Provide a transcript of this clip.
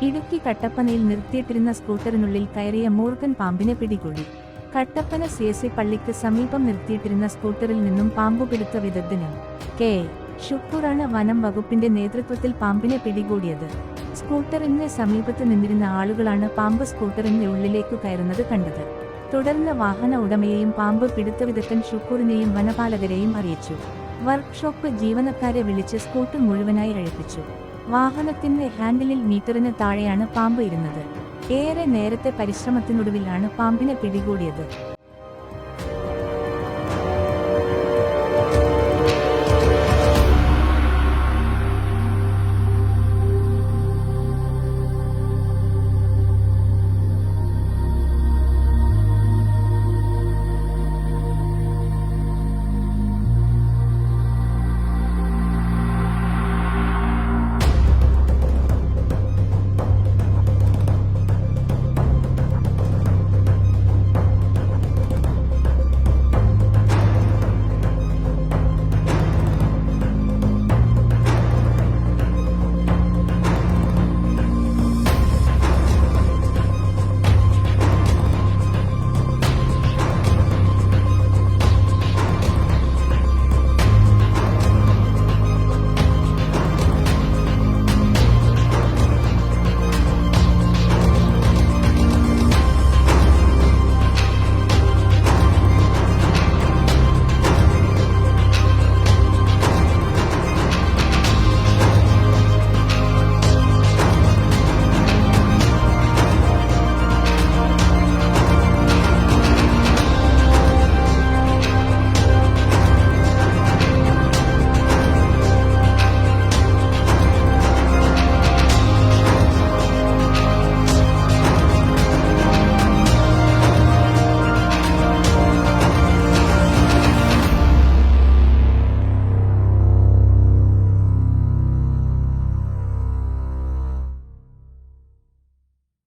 ഇടുക്കി കട്ടപ്പനയിൽ നിർത്തിയിട്ടിരുന്ന സ്കൂട്ടറിനുള്ളിൽ കയറിയ മൂർഖൻ പാമ്പിനെ പിടികൂടി. കട്ടപ്പന CSI പള്ളിക്ക് സമീപം നിർത്തിയിട്ടിരുന്ന സ്കൂട്ടറിൽ നിന്നും പാമ്പുപിടുത്ത വിദഗ്ധന് കെ. ഷുക്കൂറാണ് വനം വകുപ്പിന്റെ നേതൃത്വത്തിൽ പാമ്പിനെ പിടികൂടിയത്. സ്കൂട്ടറിന് സമീപത്ത് നിന്നിരുന്ന ആളുകളാണ് പാമ്പ് സ്കൂട്ടറിന്റെ ഉള്ളിലേക്കു കയറുന്നത് കണ്ടത്. തുടർന്ന് വാഹന ഉടമയെയും പാമ്പ് പിടുത്തവിദഗ്ധൻ ഷുക്കൂറിനെയും വനപാലകരെയും അറിയിച്ചു. വർക്ക്ഷോപ്പ് ജീവനക്കാരെ വിളിച്ച് സ്കൂട്ടർ മുഴുവനായി അഴിപ്പിച്ചു. വാഹനത്തിന്റെ ഹാൻഡിലിൽ മീറ്ററിന് താഴെയാണ് പാമ്പ് ഇരുന്നത്. ഏറെ നേരത്തെ പരിശ്രമത്തിനൊടുവിലാണ് പാമ്പിനെ പിടികൂടിയത്.